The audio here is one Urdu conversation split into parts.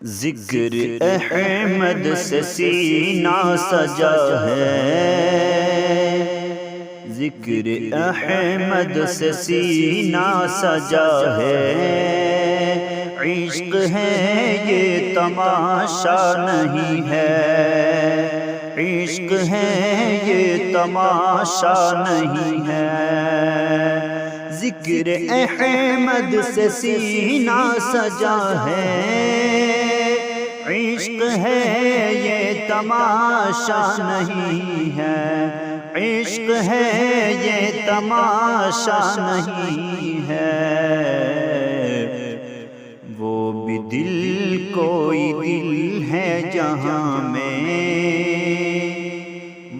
ذکر احمد سے سینہ سجا ہے، ذکر احمد سے سینہ سجا ہے، عشق ہے یہ تماشا نہیں ہے، عشق ہے یہ تماشا نہیں ہے، ذکر احمد سے سینہ سجا ہے، عشق ہے یہ تماشا نہیں ہے، عشق ہے یہ تماشا نہیں ہے، وہ بھی دل کوئی دل ہے جہاں میں،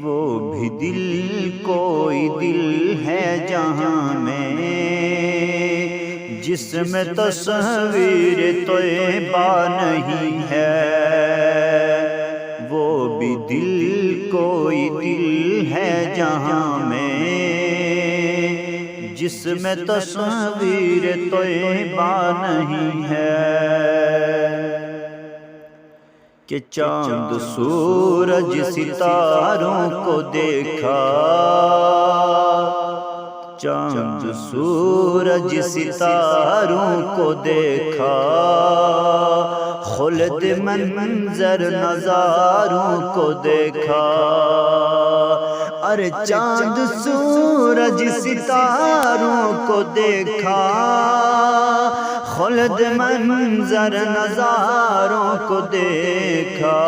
وہ بھی دل کوئی دل ہے جہاں میں، جس میں تصویر طیبہ نہیں ہے، وہ بھی دل کوئی دل ہے جہاں میں، جس میں تصویر طیبہ نہیں ہے، کہ چاند سورج ستاروں کو دیکھا، چاند سورج ستاروں کو دیکھا، خلد منظر نظاروں کو دیکھا، ارے چاند سورج ستاروں کو دیکھا، خلد منظر نظاروں کو دیکھا،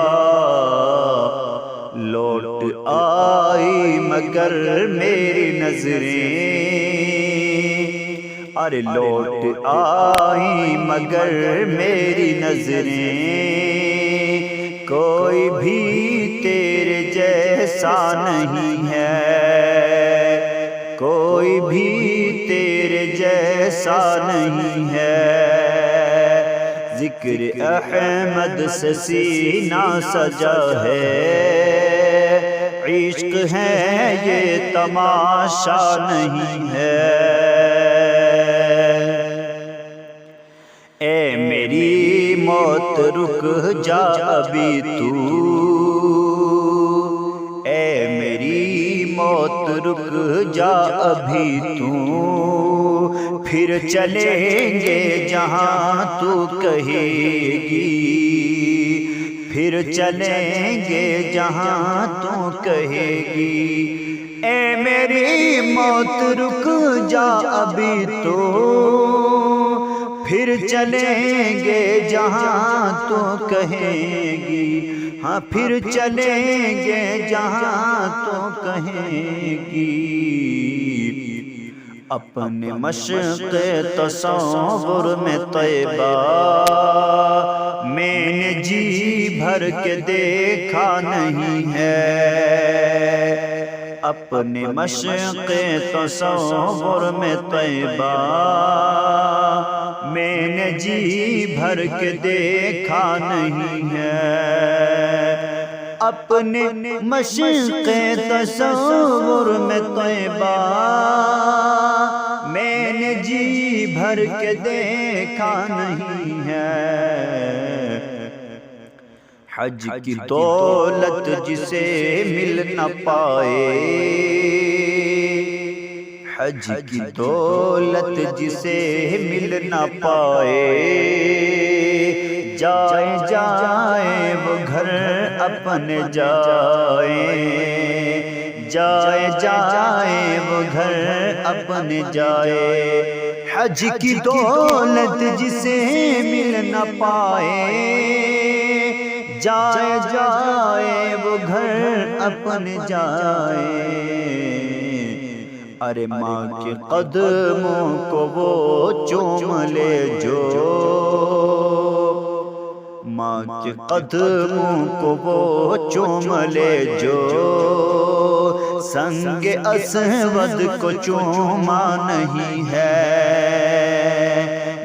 لوٹ آئی مگر میری نظریں، ارے لوٹ آئی مگر میری نظریں، کوئی بھی تیرے جیسا نہیں ہے، کوئی بھی تیرے جیسا نہیں ہے، ذکر احمد سے سینہ سجا ہے، عشق ہے یہ تماشا نہیں ہے، اے میری موت رک جا ابھی تو، اے میری موت رک جا ابھی تو، پھر چلیں گے جہاں تو کہے گی، پھر چلیں گے جہاں تو کہے گی، اے میری موت رک جا ابھی تو، پھر چلیں گے جہاں تو کہے گی، ہاں پھر چلیں گے جہاں تو کہے گی، اپنے مشق تصور میں طیبہ میں نے جی بھر کے دیکھا نہیں ہے، اپنے مشق تصور میں طیبہ میں نے جی بھر کے دیکھا نہیں ہے، اپنے مشق تصور میں طیبہ میں نے جی بھر کے دیکھا نہیں ہے، حج کی دولت جسے مل نہ پائے، حج کی دولت جسے مل نہ پائے، جائے جائے وہ گھر اپنے جائے، جائے جائے وہ گھر اپنے جائے، حج کی دولت جسے مل نہ پائے، جائے جائے وہ گھر اپنے جائے، ارے ماں کے قدموں کو وہ چوم لے جو، ماں کے قدموں کو وہ چوم لے جو، سنگ اسود کو چوما نہیں ہے،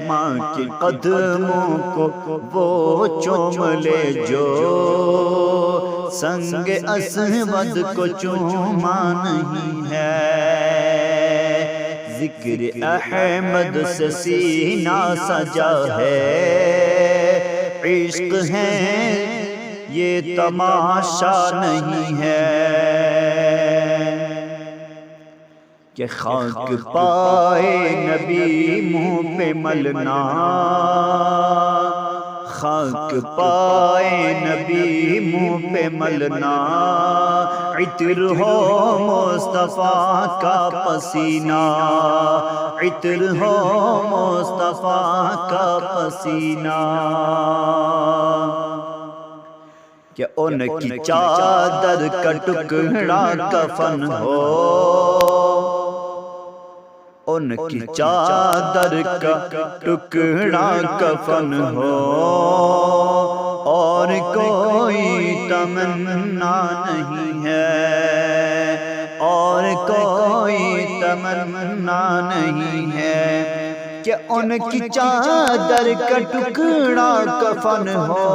ماں کے قدموں کو وہ چوم لے جو، سنگ اسود کو چوما نہیں ہے، ذکر احمد سے سینہ سجا ہے، عشق ہے یہ تماشا نہیں ہے کہ خاک پائے نبی منہ پہ ملنا، خاک پائے نبی منہ پہ ملنا، عطر ہو مصطفیٰ کا پسینہ، عطر ہو مصطفیٰ کا پسینہ، کہ ان کی چادر کا ٹکڑا کفن ہو، ان کی چادر کا ٹکڑا کفن ہو، اور کوئی تمنا نہیں ہے، اور کوئی تمنا نہیں ہے کہ ان کی چادر کا ٹکڑا کفن ہو،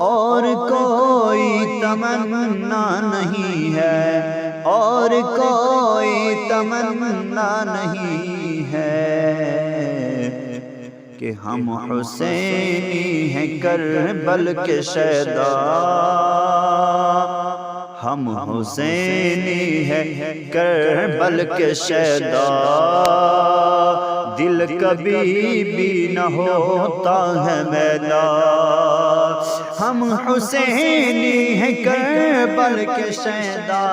اور کوئی تمنا نہیں ہے، اور کوئی تمنا نہیں ہے کہ ہم حسینی ہیں کربل کے شیدا، ہم حسینی ہیں کربل کے شیدا، دل کبھی بھی نہ ہوتا ہے میلا، ہم حسینی ہیں کربل کے شیدا،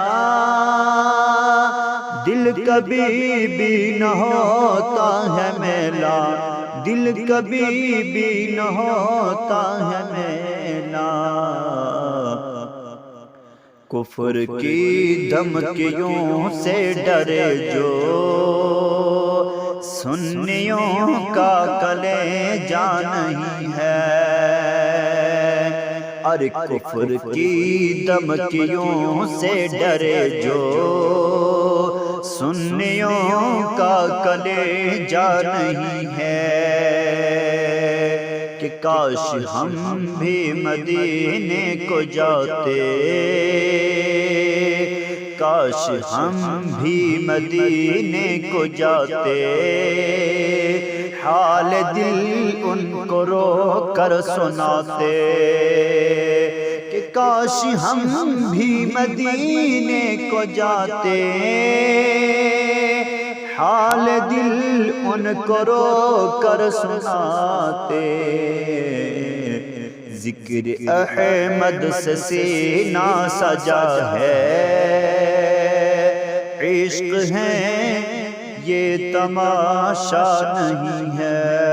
دل کبھی بھی نہ ہوتا ہے میلا، دل کبھی بھی نہ ہوتا ہے میلا، کفر کی دھمکیوں سے ڈرے جو سنیوں کا کلیجہ نہیں ہے، ارے کفر کی دھمکیوں سے ڈرے جو سنیوں کا کلیجہ نہیں ہے، کہ کاش ہم بھی مدینے کو جاتے، کاش ہم بھی مدینے کو جاتے، حال دل ان کو رو کر سناتے، کہ کاش ہم بھی مدینے کو جاتے، حال دل ان کو رو کر سناتے، ذکر احمد سے سینہ سجا ہے، عشق ہے یہ تماشا نہیں ہے۔